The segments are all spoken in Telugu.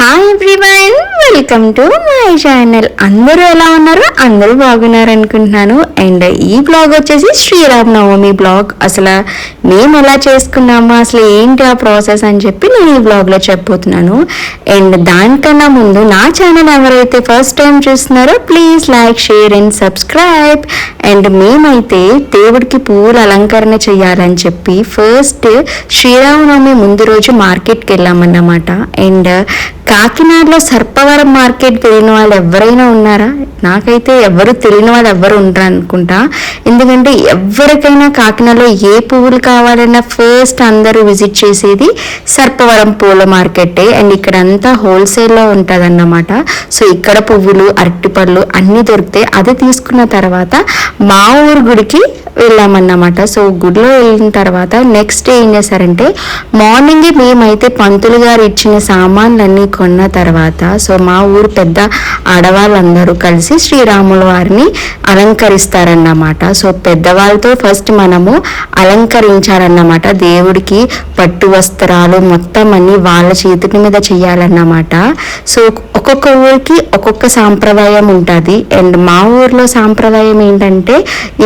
Hi everyone, welcome to my channel. అందరూ ఎలా ఉన్నారు? అందరూ బాగున్నారు అనుకుంటున్నాను. అండ్ ఈ బ్లాగ్ వచ్చేసి శ్రీరామనవమి బ్లాగ్. అసలు మేము ఎలా చేసుకున్నాము, అసలు ఏంటి ఆ ప్రాసెస్ అని చెప్పి నేను ఈ బ్లాగ్లో చెప్పబోతున్నాను. అండ్ దానికన్నా ముందు నా ఛానల్ ఎవరైతే ఫస్ట్ టైం చూస్తున్నారో please like, share and subscribe. And మేమైతే దేవుడికి పువ్వులు అలంకరణ చేయాలని చెప్పి ఫస్ట్ శ్రీరామనవమి ముందు రోజు మార్కెట్కి వెళ్ళామన్నమాట. అండ్ కాకినాడలో సర్పవరం మార్కెట్ తెలియని వాళ్ళు ఎవరైనా ఉన్నారా? నాకైతే ఎవరు తెలియని వాళ్ళు ఎవరు ఉండరు అనుకుంటా. ఎందుకంటే ఎవరికైనా కాకినాడలో ఏ పువ్వులు కావాలన్నా ఫస్ట్ అందరూ విజిట్ చేసేది సర్పవరం పూల మార్కెటే. అండ్ ఇక్కడ అంతా హోల్సేల్లో ఉంటుంది అన్నమాట. సో ఇక్కడ పువ్వులు, అరటిపళ్ళు అన్నీ దొరుకుతాయి. అది తీసుకున్న తర్వాత మా ఊరు గుడికి వెళ్ళామన్నమాట. సో గుడిలో వెళ్ళిన తర్వాత నెక్స్ట్ డే ఏం చేశారంటే మార్నింగే మేమైతే పంతులు గారు ఇచ్చిన సామాన్లన్నీ కొన్న తర్వాత సో మా ఊరు పెద్ద ఆడవాళ్ళందరూ కలిసి శ్రీరాముల వారిని అలంకరిస్తారన్నమాట. సో పెద్దవాళ్ళతో ఫస్ట్ మనము అలంకరించాలన్నమాట. దేవుడికి పట్టు వస్త్రాలు మొత్తం అన్ని వాళ్ళ చేతుల మీద చేయాలన్నమాట. సో ఒక్కొక్క ఊరికి ఒక్కొక్క సాంప్రదాయం ఉంటుంది. అండ్ మా ఊర్లో సాంప్రదాయం ఏంటంటే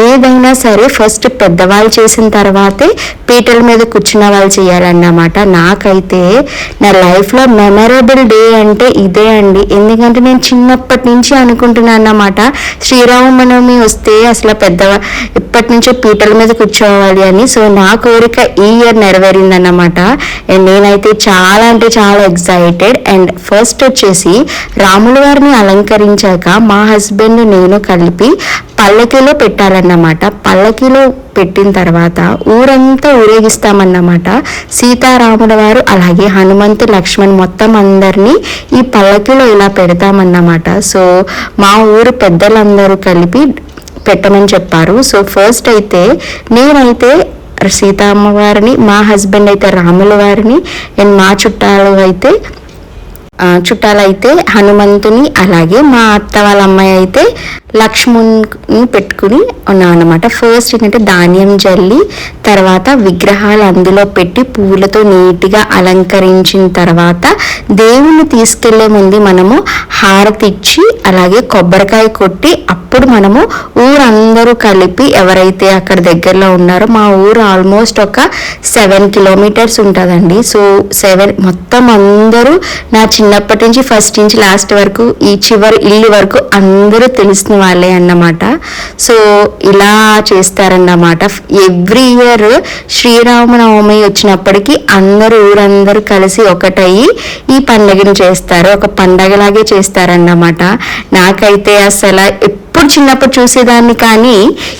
ఏదైనా సరే ఫస్ట్ పెద్దవాళ్ళు చేసిన తర్వాతే పీటల మీద కూర్చున్న వాళ్ళు చేయాలన్నమాట. నాకైతే నా లైఫ్లో మెమరబుల్ డే అంటే ఇదే అండి. ఎందుకంటే నేను చిన్నప్పటి నుంచి అనుకుంటున్నాను అన్నమాట, శ్రీరామనవమి వస్తే అసలు ఇప్పటి నుంచో పీటల మీద కూర్చోవాలి అని. సో నా కోరిక ఈ ఇయర్ నెరవేరిందన్నమాట. అండ్ నేనైతే చాలా అంటే చాలా ఎక్సైటెడ్. అండ్ ఫస్ట్ వచ్చేసి రాముల వారిని అలంకరించాక మా హస్బెండ్ నేను కలిపి పల్లకీలో పెట్టాలన్నమాట. పల్లకీలో పెట్టిన తర్వాత ఊరంతా ఊరేగిస్తామన్నమాట. సీతారాముల వారు అలాగే హనుమంతు, లక్ష్మణ్ మొత్తం అందరినీ ఈ పల్లకీలో ఇలా పెడతామన్నమాట. సో మా ఊరు పెద్దలందరూ కలిపి పెట్టమని చెప్పారు. సో ఫస్ట్ అయితే నేనైతే సీతమ్మవారిని, మా హస్బెండ్ అయితే రాముల వారిని, అండ్ మా చుట్టాలైతే హనుమంతుని, అలాగే మా అత్త వాళ్ళ అమ్మాయి అయితే లక్ష్మణ్ని పెట్టుకుని ఉన్నాం అన్నమాట. ఫస్ట్ ఏంటంటే ధాన్యం జల్లి తర్వాత విగ్రహాలు అందులో పెట్టి పువ్వులతో నీట్గా అలంకరించిన తర్వాత దేవుణ్ణి తీసుకెళ్లే ముందు మనము హారతి ఇచ్చి అలాగే కొబ్బరికాయ కొట్టి అప్పుడు మనము ఊరందరూ కలిపి ఎవరైతే అక్కడ దగ్గరలో ఉన్నారో, మా ఊరు ఆల్మోస్ట్ ఒక 7 కిలోమీటర్స్ ఉంటుందండి. సో 7 మొత్తం అందరూ నా చిన్నప్పటి నుంచి ఫస్ట్ నుంచి లాస్ట్ వరకు ఈ చివరి ఇల్లు వరకు అందరూ తెలిసిన వాళ్ళే అన్నమాట. సో ఇలా చేస్తారన్నమాట. ఎవ్రీ ఇయర్ శ్రీరామనవమి వచ్చినప్పటికీ ఊరందరూ కలిసి ఒకటయ్యి ఈ పండుగను చేస్తారు. ఒక పండగలాగే చేస్తారన్నమాట. నాకైతే అసలు ఎప్పుడు చిన్నప్పుడు చూసేదాన్ని, కానీ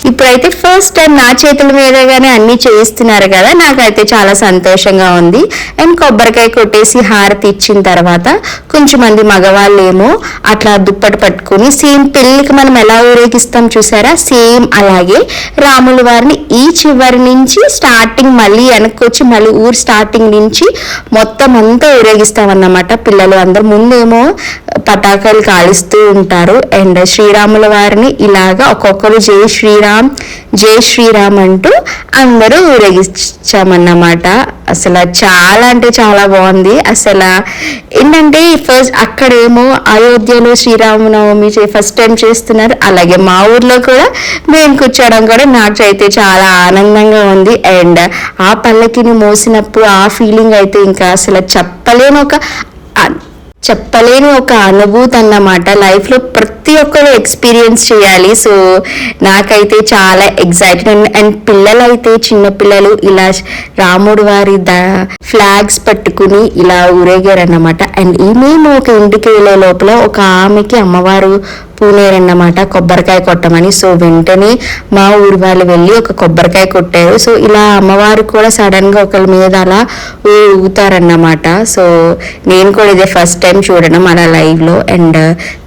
ఇప్పుడైతే ఫస్ట్ టైం నా చేతుల మీదగానే అన్నీ చేయిస్తున్నారు కదా, నాకైతే చాలా సంతోషంగా ఉంది. అండ్ కొబ్బరికాయ కొట్టేసి హారతి ఇచ్చిన తర్వాత కొంచెం మంది మగవాళ్ళు ఏమో అట్లా దుప్పటి పట్టుకుని సేమ్ పెళ్ళికి మనం ఎలా ఊరేగిస్తాం చూసారా, సేమ్ అలాగే రాముల వారిని ఈ చివరి నుంచి స్టార్టింగ్ మళ్ళీ వెనక్కి వచ్చి మళ్ళీ ఊరు స్టార్టింగ్ నుంచి మొత్తం అంతా ఊరేగిస్తామన్నమాట. పిల్లలు అందరూ ముందేమో పటాకాయలు కాలుస్తూ ఉంటారు. అండ్ శ్రీరాముల వారిని ఇలాగా ఒక్కొక్కరు జై శ్రీరామ్ జై శ్రీరామ్ అంటూ అందరూ ఊరేగించామన్నమాట. అసలు చాలా అంటే చాలా బాగుంది. అసలు ఏంటంటే ఫస్ట్ అక్కడేమో అయోధ్యలో శ్రీరామనవమి ఫస్ట్ టైం చేస్తున్నారు, అలాగే మా ఊర్లో కూడా మేము కూర్చోవడం కూడా నాకైతే చాలా ఆనందంగా ఉంది. అండ్ ఆ పల్లకిని మోసినప్పుడు ఆ ఫీలింగ్ అయితే ఇంకా అసలు చెప్పలేని ఒక అనుభూతి అన్నమాట. లైఫ్లో ప్రతి ఒక్కరు ఎక్స్పీరియన్స్ చేయాలి. సో నాకైతే చాలా ఎగ్జైటెడ్. అండ్ పిల్లలైతే చిన్నపిల్లలు ఇలా రాముడు వారి ఫ్లాగ్స్ పట్టుకుని ఇలా ఊరేగారన్నమాట. అండ్ మేము ఒక ఇంటికి వెళ్ళే లోపల ఒక ఆమెకి అమ్మవారు పూనేరన్నమాట కొబ్బరికాయ కొట్టమని. సో వెంటనే మా ఊరి వాళ్ళు వెళ్ళి ఒక కొబ్బరికాయ కొట్టారు. సో ఇలా అమ్మవారు కూడా సడన్గా ఒకరి మీద అలా ఊగుతారన్నమాట. సో నేను కూడా ఇదే ఫస్ట్ టైం చూడడం అలా లైవ్లో. అండ్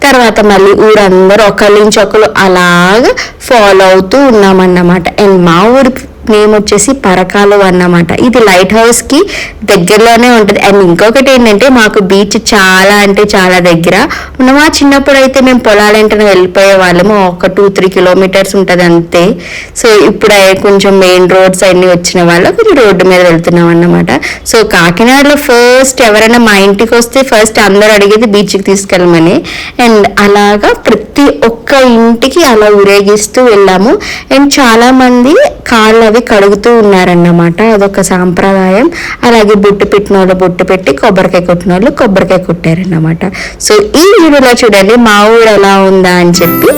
తర్వాత మళ్ళీ ఊరందరూ ఒకరి నుంచి ఒకరు అలాగా ఫాలో అవుతూ ఉన్నామన్నమాట. అండ్ మా ఊరి నేమ్ వచ్చేసి పరకాలు అన్నమాట. ఇది లైట్ హౌస్ కి దగ్గరలోనే ఉంటుంది. అండ్ ఇంకొకటి ఏంటంటే మాకు బీచ్ చాలా అంటే చాలా దగ్గర. మా చిన్నప్పుడు అయితే మేము పొలాలంటే వెళ్ళిపోయే వాళ్ళము. ఒక 2-3 కిలోమీటర్స్ ఉంటుంది అంతే. సో ఇప్పుడు కొంచెం మెయిన్ రోడ్స్ అన్ని వచ్చిన వాళ్ళు కొంచెం రోడ్డు మీద వెళ్తున్నాం అన్నమాట. సో కాకినాడలో ఫస్ట్ ఎవరైనా మా ఇంటికి వస్తే ఫస్ట్ అందరూ అడిగేది బీచ్కి తీసుకెళ్ళమని. అండ్ అలాగా ప్రతి ఒక్క ఇంటికి అలా ఊరేగిస్తూ వెళ్ళాము. అండ్ చాలా మంది కాళ్ళు అవి కడుగుతూ ఉన్నారన్నమాట. అదొక సాంప్రదాయం. అలాగే బొట్టు పెట్టిన వాళ్ళు బొట్టు పెట్టి, కొబ్బరికాయ కొట్టిన వాళ్ళు కొబ్బరికాయ కొట్టారన్నమాట. సో ఈ వీడియోలో చూడండి మా ఊరు ఎలా ఉందా అని చెప్పి.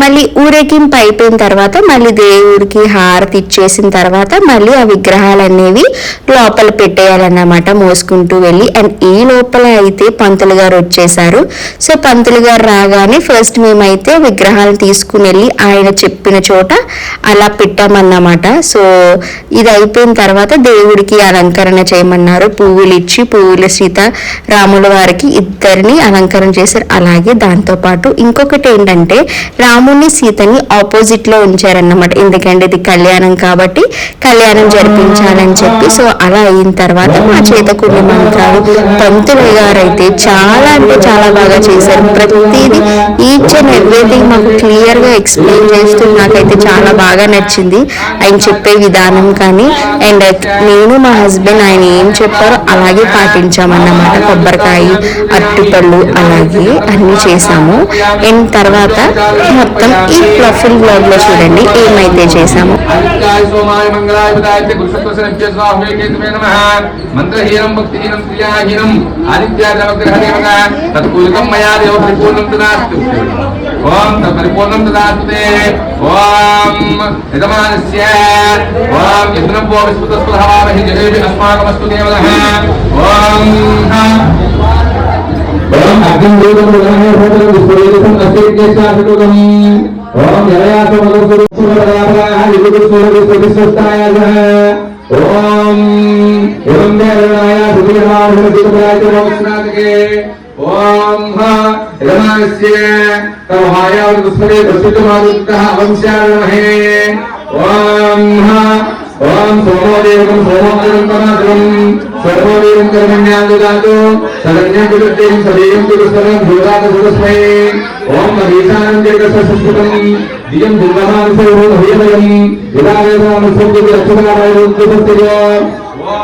మళ్ళీ ఊరేగింపు అయిపోయిన తర్వాత మళ్ళీ దేవుడికి హారతి ఇచ్చేసిన తర్వాత మళ్ళీ ఆ విగ్రహాలు అనేవి లోపల పెట్టేయాలన్నమాట మోసుకుంటూ వెళ్ళి. అండ్ ఈ లోపల అయితే పంతులు గారు వచ్చేసారు. సో పంతులు గారు రాగానే ఫస్ట్ మేమైతే విగ్రహాలను తీసుకుని వెళ్ళి ఆయన చెప్పిన చోట అలా పెట్టామన్నమాట. సో ఇది అయిపోయిన తర్వాత దేవుడికి అలంకరణ చేయమన్నారు. పువ్వులు ఇచ్చి పువ్వులు సీత రాముల వారికి ఇద్దరిని అలంకరణ చేశారు. అలాగే దాంతోపాటు ఇంకొకటి ఏంటంటే రాముని సీతని ఆపోజిట్ లో ఉంచారన్నమాట. ఎందుకంటే ఇది కళ్యాణం కాబట్టి కళ్యాణం జరిపించాలని చెప్పి. సో అలా అయిన తర్వాత మా చేత కొన్ని మంత్రాలు పంతులు గారు అయితే చాలా అంటే చాలా బాగా చేశారు. ప్రతిదీ ఈచ్ అండ్ ఎవ్రీథింగ్ మాకు క్లియర్ గా ఎక్స్ప్లెయిన్ చేస్తూ నాకైతే చాలా బాగా నచ్చింది ఆయన చెప్పే విధానం. కానీ అండ్ నేను మా హస్బెండ్ ఆయన ఏం చెప్పారో అలాగే పాటించామన్నమాట. కొబ్బరికాయ అరటిపళ్ళు అలాగే అన్ని చేసాము. అండ్ తర్వాత మొత్తం ఈ ఫుల్ బ్లాగ్ లో చూడండి ఏమైతే చేసాము. మంత్రహీనం భక్తిహీనం క్రియాహీనం ఆదిత్యాదవగ్రహదేవగా మయా దేవ పరిపూర్ణం తదాస్తు. ఓం పరిపూర్ణం తదాస్తుతే. ఓం యజమానస్య ఓం యజ్ఞంభో విస్మృతస్పృహవామహి జగేభి అస్మాకమస్తు దేవతః. ఓం ఓం అగ్నిదేవం ఉదహే భూతం విశ్వవేదం అస్యేత్యేషాశుకం. ఓం జలయాసమదసురయాపరాః విదురుసూరవిశ్వవిశ్వస్తాయః. ఓం ఏవం దేవరాయ సుధీరమాభృతిపరాయ నమస్నాతకే. ఓం యజమానస్య తవహాయావృ పుష్పదే ప్రసిద్ధమారుత్తః వంశారణమహే. ఓం ఓం సోమోదేవం సోమోదరం పరమాత్మం సర్వోదేవం కర్మణ్యాం దదాతు శరణ్యం కులదేవం సదేవం కులస్వరం భూతాత సురస్మై. ఓం మరీషానం జగత్సంస్కృతం దియం దుర్గమాన సర్వో భయమయం విదావేదామ సర్వే అక్షరాలయ రూపస్తయో. ఓం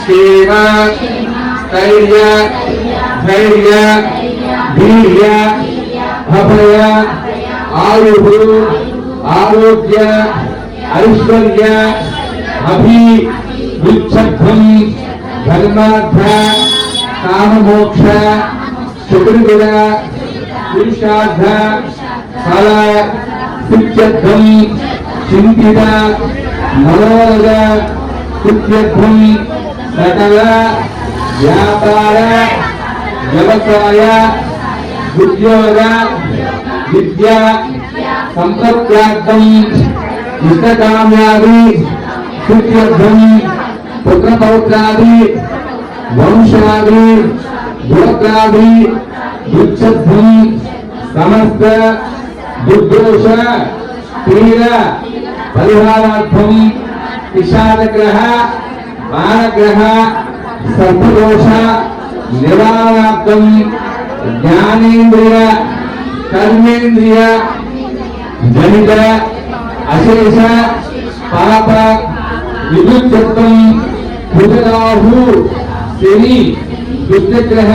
क्षेम स्थैर्य धैर्य वीर्य अभय आयु आरोग्य ऐश्वर्य अभिवृद्धम धर्मार्थ काममोक्ष चतुर्विध पुरुषार्थ फल सिद्ध्यर्थम चिंतित मनोरथ सिद्ध्यर्थम सकल व्यापार व्यवसाय उद्योग विद्या संपत्त्यार्थम इष्टकाम्यादि सिद्ध्यर्थम पुत्रपौत्रादि वंशादि गोत्रादि दुच्छद्धम समस्त दुर्दोष पीड़ परिहारार्थम विषादग्रह बालग्रह सर्पदोष निवारणार्थम ज्ञानेन्द्रिय कर्मेन्द्रिय जनित अशेष पाप विद्युत्तम कुजराहु शनि दुष्टग्रह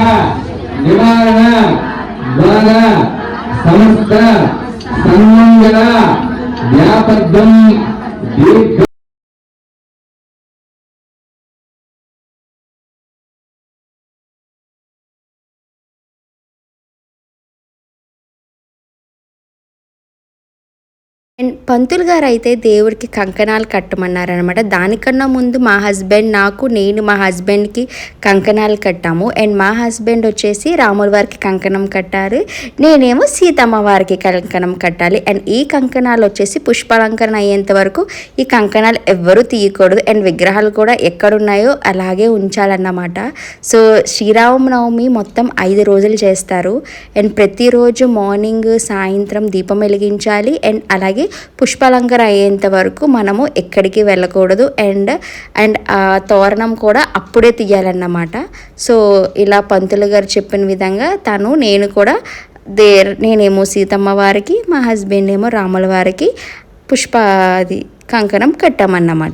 निवारण द्वारा समस्त सन्मंगल व्यापकम दीर्घ అండ్ పంతులు గారు అయితే దేవుడికి కంకణాలు కట్టమన్నారనమాట. దానికన్నా ముందు మా హస్బెండ్ నేను మా హస్బెండ్కి కంకణాలు కట్టాము. అండ్ మా హస్బెండ్ వచ్చేసి రాముల వారికి కంకణం కట్టారు, నేనేమో సీతమ్మ వారికి కంకణం కట్టాలి. అండ్ ఈ కంకణాలు వచ్చేసి పుష్పాలంకరణ అయ్యేంత వరకు ఈ కంకణాలు ఎవ్వరూ తీయకూడదు. అండ్ విగ్రహాలు కూడా ఎక్కడున్నాయో అలాగే ఉంచాలన్నమాట. సో శ్రీరామనవమి మొత్తం 5 రోజులు చేస్తారు. అండ్ ప్రతిరోజు మార్నింగ్ సాయంత్రం దీపం వెలిగించాలి. అండ్ అలాగే పుష్పాలంకరణ అయ్యేంత వరకు మనము ఎక్కడికి వెళ్ళకూడదు. అండ్ అండ్ ఆ తోరణం కూడా అప్పుడే తీయాలన్నమాట. సో ఇలా పంతులు గారు చెప్పిన విధంగా నేను కూడా నేనేమో సీతమ్మ వారికి, మా హస్బెండ్ ఏమో రాముల వారికి అది కంకణం కట్టామన్నమాట.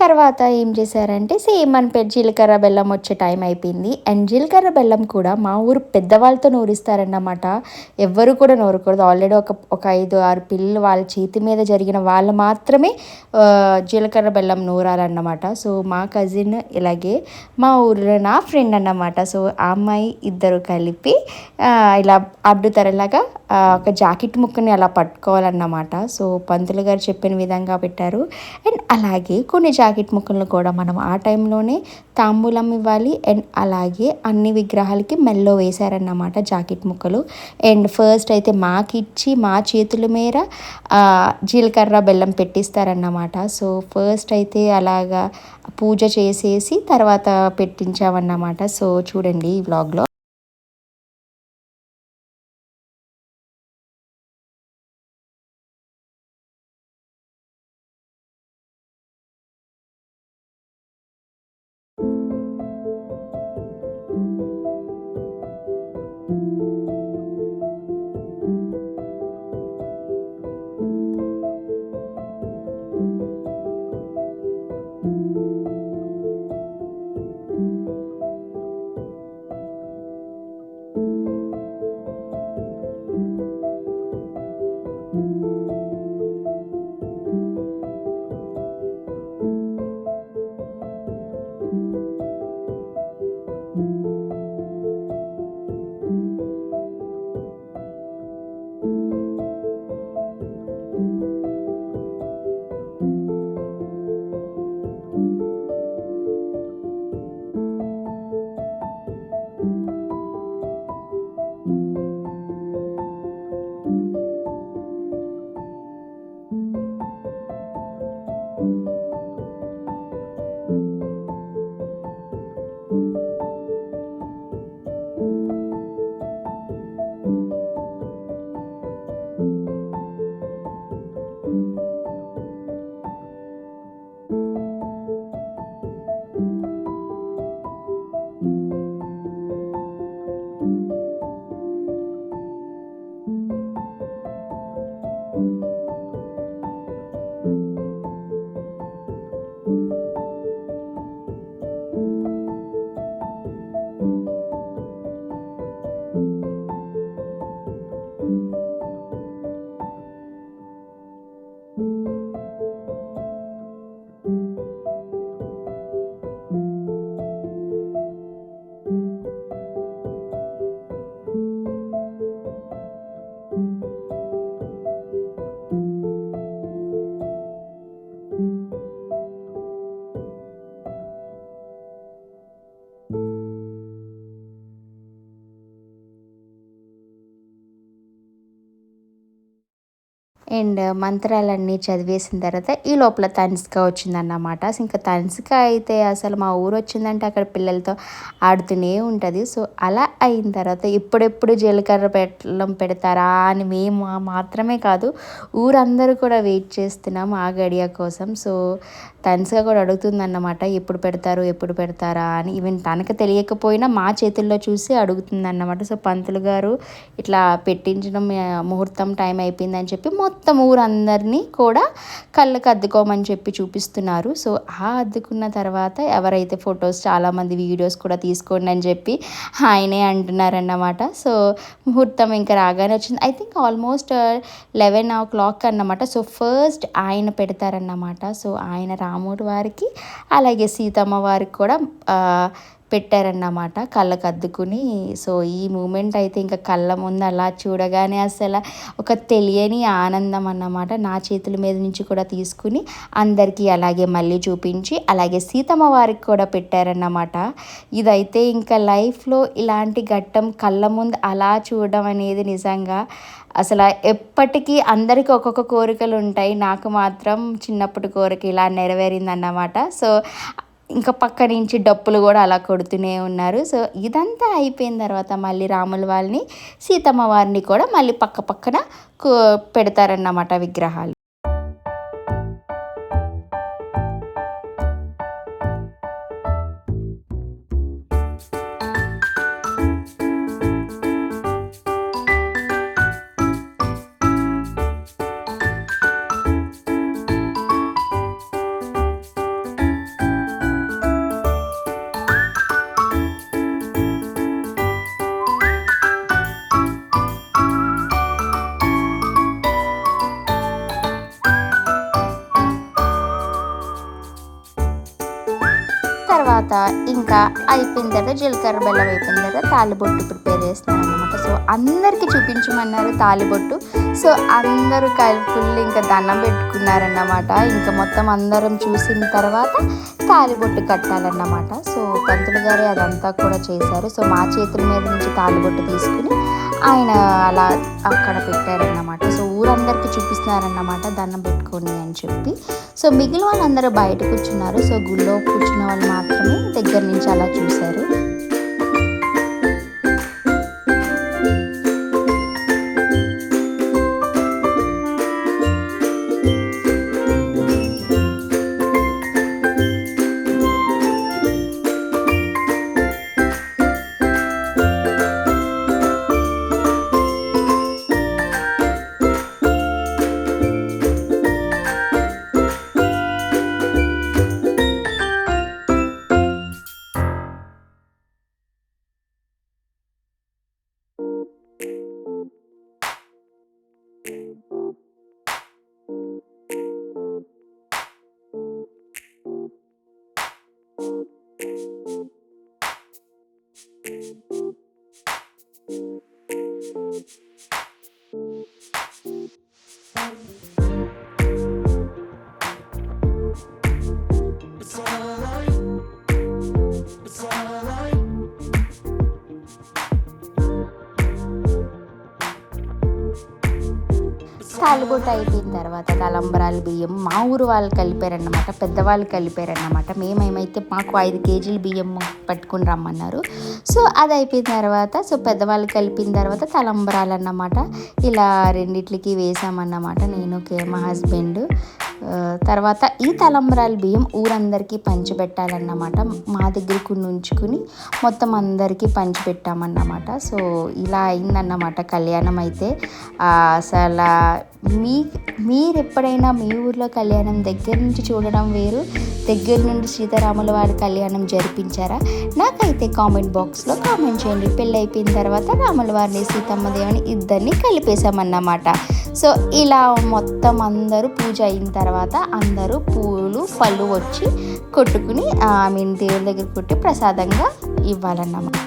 తర్వాత ఏం చేశారంటే సేమ్ మన జీలకర్ర బెల్లం వచ్చే టైం అయిపోయింది. అండ్ జీలకర్ర బెల్లం కూడా మా ఊరు పెద్దవాళ్ళతో నూరిస్తారన్నమాట. ఎవ్వరు కూడా నూరకూడదు. ఆల్రెడీ ఒక 5-6 పిల్లలు వాళ్ళ చేతి మీద జరిగిన వాళ్ళు మాత్రమే జీలకర్ర బెల్లం నూరాలన్నమాట. సో మా కజిన్ ఇలాగే మా ఊరిలో నా ఫ్రెండ్ అన్నమాట. సో ఆ అమ్మాయి ఇద్దరు కలిపి ఇలా అడ్డుతరలాగా ఒక జాకెట్ ముక్కని అలా పట్టుకోవాలన్నమాట. సో పంతులు గారు చెప్పిన విధంగా పెట్టారు. అండ్ అలాగే కొన్ని జాకెట్ ముక్కలను కూడా మనం ఆ టైంలోనే తాంబూలం ఇవ్వాలి. అండ్ అలాగే అన్ని విగ్రహాలకి మెల్లో వేశారన్నమాట జాకెట్ ముక్కలు. అండ్ ఫస్ట్ అయితే మాకిచ్చి మా చేతుల మేర జీలకర్ర బెల్లం పెట్టిస్తారన్నమాట. సో ఫస్ట్ అయితే అలాగా పూజ చేసేసి తర్వాత పెట్టించామన్నమాట. సో చూడండి ఈ వ్లాగ్లో. అండ్ మంత్రాలన్నీ చదివేసిన తర్వాత ఈ లోపల తనిష్క వచ్చిందన్నమాట. ఇంకా తనిష్క అయితే అసలు మా ఊరు వచ్చిందంటే అక్కడ పిల్లలతో ఆడుతూనే ఉంటుంది. సో అలా అయిన తర్వాత ఎప్పుడెప్పుడు జీలకర్ర బెల్లం పెడతారా అని మేము మాత్రమే కాదు, ఊరందరూ కూడా వెయిట్ చేస్తున్నాం ఆ గడియ కోసం. సో తనిష్క కూడా అడుగుతుందన్నమాట, ఎప్పుడు పెడతారు ఎప్పుడు పెడతారా అని. ఈవెన్ తనకు తెలియకపోయినా మా చేతుల్లో చూసి అడుగుతుందన్నమాట. సో పంతులు గారు ఇట్లా పెట్టించడం ముహూర్తం టైం అయిపోయిందని చెప్పి మొత్తం ఊరందరినీ కూడా కళ్ళకు అద్దుకోమని చెప్పి చూపిస్తున్నారు. సో ఆ అద్దుకున్న తర్వాత ఎవరైతే ఫొటోస్ చాలామంది వీడియోస్ కూడా తీసుకోండి అని చెప్పి ఆయనే అంటున్నారన్నమాట. సో ముహూర్తం ఇంకా రాగానే వచ్చింది. ఐ థింక్ ఆల్మోస్ట్ 11 o'clock అన్నమాట. సో ఫస్ట్ ఆయన పెడతారన్నమాట. సో ఆయన రాముడి వారికి అలాగే సీతమ్మ వారికి కూడా పెట్టారన్నమాట కళ్ళకు అద్దుకుని. సో ఈ మూమెంట్ అయితే ఇంకా కళ్ళ ముందు అలా చూడగానే అసలు ఒక తెలియని ఆనందం అన్నమాట. నా చేతుల మీద నుంచి కూడా తీసుకుని అందరికీ అలాగే మళ్ళీ చూపించి అలాగే సీతమ్మ వారికి కూడా పెట్టారన్నమాట. ఇదైతే ఇంకా లైఫ్లో ఇలాంటి ఘట్టం కళ్ళ ముందు అలా చూడడం అనేది నిజంగా అసలు ఎప్పటికీ అందరికీ ఒక్కొక్క కోరికలు ఉంటాయి. నాకు మాత్రం చిన్నప్పటి కోరిక ఇలా నెరవేరిందన్నమాట. సో ఇంకా పక్క నుంచి డప్పులు కూడా అలా కొడుతూనే ఉన్నారు. సో ఇదంతా అయిపోయిన తర్వాత మళ్ళీ రాముల వారిని సీతమ్మ వారిని కూడా మళ్ళీ పక్క పక్కన పెడతారన్నమాట విగ్రహాలు. తర్వాత ఇంకా అయిపోయిన తర్వాత జీలకర్ర బెల్లం అయిపోయిన తర్వాత తాలిబొట్టు ప్రిపేర్ చేస్తున్నారు అనమాట. సో అందరికీ చూపించమన్నారు తాలిబొట్టు. సో అందరూ ఫుల్ ఇంకా దండం పెట్టుకున్నారన్నమాట. ఇంకా మొత్తం అందరం చూసిన తర్వాత తాలిబొట్టు కట్టాలన్నమాట. సో పంతులు గారే అదంతా కూడా చేశారు. సో మా చేతుల మీద నుంచి తాలిబొట్టు తీసుకుని ఆయన అలా అక్కడ పెట్టారన్నమాట. సో ఊరందరికీ చూపిస్తున్నారన్నమాట దండం పెట్టుకొని అని చెప్పి. సో మిగిలిన వాళ్ళందరూ బయట కూర్చున్నారు. సో గుళ్ళో కూర్చున్న వాళ్ళు మాత్రమే దగ్గర నుంచి అలా చూశారు. తాలిబొట్టు అయిపోయిన తర్వాత తలంబరాలు బియ్యం మా ఊరు వాళ్ళు కలిపారన్నమాట, పెద్దవాళ్ళు కలిపారన్నమాట. మేమేమైతే మాకు 5 kg బియ్యం పట్టుకుని రమ్మన్నారు. సో అది అయిపోయిన తర్వాత సో పెద్దవాళ్ళు కలిపిన తర్వాత తలంబరాలు అన్నమాట ఇలా రెండిట్లకి వేసామన్నమాట నేను మా హస్బెండ్. తర్వాత ఈ తలంబరాలు బియ్యం ఊరందరికీ పంచిపెట్టాలన్నమాట. మా దగ్గరకు ఉంచుకుని మొత్తం అందరికీ పంచిపెట్టామన్నమాట. సో ఇలా అయిందన్నమాట కళ్యాణం అయితే. అసలు మీరు ఎప్పుడైనా మీ ఊర్లో కళ్యాణం దగ్గర నుంచి చూడడం వేరు, దగ్గర నుండి సీతారాముల వారి కళ్యాణం జరిపించారా? నాకైతే కామెంట్ బాక్స్లో కామెంట్ చేయండి. పెళ్ళి అయిపోయిన తర్వాత రాముల వారిని సీతమ్మ దేవుని ఇద్దరిని కలిపేశామన్నమాట. సో ఇలా మొత్తం అందరూ పూజ అయిన తర్వాత అందరూ పూలు పళ్ళు వచ్చి కొట్టుకుని దేవుడి దగ్గర కొట్టి ప్రసాదంగా ఇవ్వాలన్నమాట.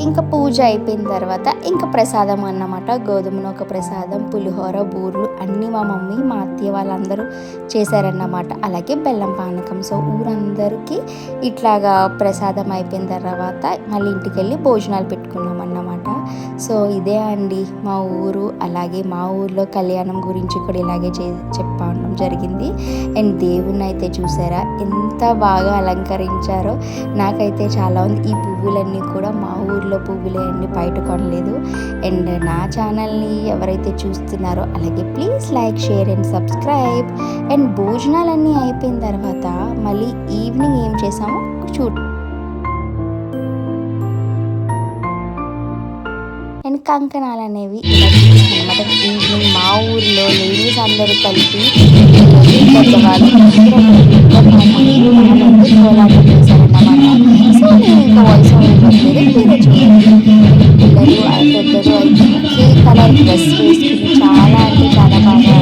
ఇంకా పూజ అయిపోయిన తర్వాత ఇంకా ప్రసాదం అన్నమాట. గోధుమ నూక ప్రసాదం, పులిహోర, బూర్లు అన్నీ మా మమ్మీ, మా అత్తయ్య వాళ్ళందరూ చేశారన్నమాట. అలాగే బెల్లం పానకం. సో ఊరందరికీ ఇట్లాగా ప్రసాదం అయిపోయిన తర్వాత మళ్ళీ ఇంటికి వెళ్ళి భోజనాలు పెట్టుకున్నాం అన్నమాట. సో ఇదే అండి మా ఊరు. అలాగే మా ఊర్లో కళ్యాణం గురించి కూడా ఇలాగే చెప్పడం జరిగింది. అండ్ దేవుణ్ణి అయితే చూసారా ఎంత బాగా అలంకరించారో, నాకైతే చాలా ఉంది. ఈ పువ్వులన్నీ కూడా మా ఊర్లో పువ్వులే అండి, బయట కొనలేదు. అండ్ నా ఛానల్ని ఎవరైతే చూస్తున్నారో అలాగే please like, share and subscribe. అండ్ భోజనాలన్నీ అయిపోయిన తర్వాత మళ్ళీ ఈవినింగ్ ఏం చేసామో చూడండి. అండ్ కంకణాలు అనేవి ఇలా అనమాట. ఈవినింగ్ మా ఊర్లో లేడీస్ అందరూ కలిపి పెద్దవాళ్ళు కోలాటం చేశారన్నమాట. సో నేను ఇంకా వాయిస్ ఓవర్ ఇవ్వట్లేదు, మీరే చూడండి. పిల్లలు పెద్దలు అయితే ఒకే కలర్ డ్రెస్ వేసుకుని చాలా అంటే చాలా బాగా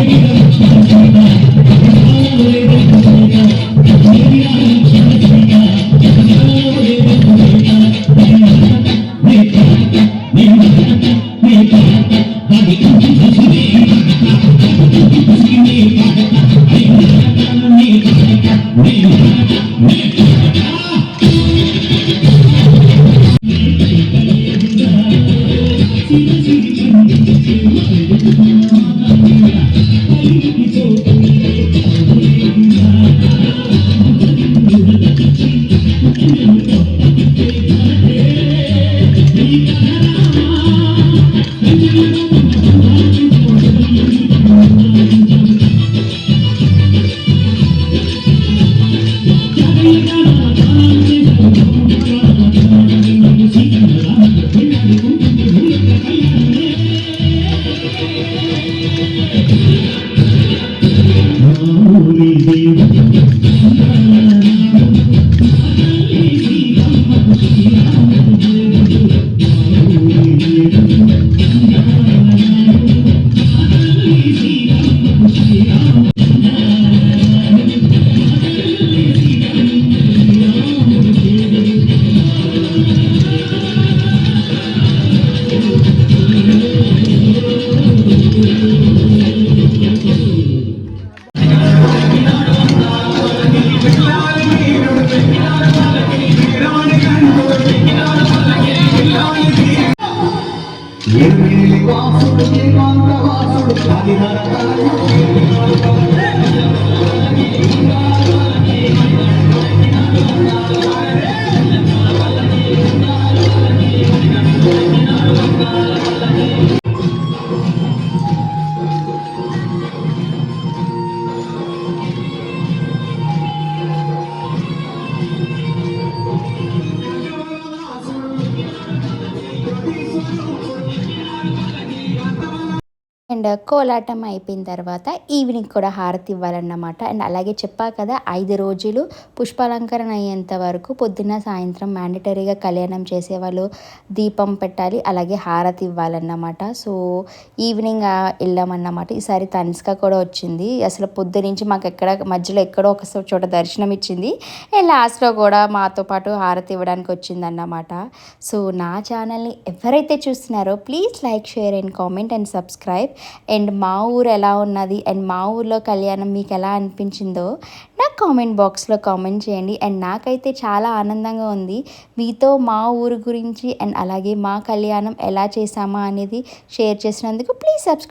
అండ్ కోలాటం అయిపోయిన తర్వాత ఈవినింగ్ కూడా హారతి ఇవ్వాలన్నమాట. అండ్ అలాగే చెప్పా కదా 5 రోజులు పుష్పాలంకరణ అయ్యేంత వరకు పొద్దున్న సాయంత్రం మ్యాండటరీగా కళ్యాణం చేసేవాళ్ళు దీపం పెట్టాలి, అలాగే హారతి ఇవ్వాలన్నమాట. సో ఈవినింగ్ వెళ్ళామన్నమాట. ఈసారి తనిష్క కూడా వచ్చింది. అసలు పొద్దు నుంచి మాకు మధ్యలో ఎక్కడో ఒక చోట దర్శనం ఇచ్చింది. అండ్ లాస్ట్లో కూడా మాతో పాటు హారతి ఇవ్వడానికి వచ్చిందన్నమాట. సో నా ఛానల్ని ఎవరైతే చూస్తున్నారో please like, share and comment and subscribe. And మా ఊరు ఎలా ఉన్నది అండ్ మా ఊర్లో కళ్యాణం మీకు ఎలా అనిపించిందో నాకు కామెంట్ బాక్స్లో కామెంట్ చేయండి. అండ్ నాకైతే చాలా ఆనందంగా ఉంది మీతో మా ఊరు గురించి అండ్ అలాగే మా కళ్యాణం ఎలా చేసామా అనేది షేర్ చేసినందుకు. Please subscribe.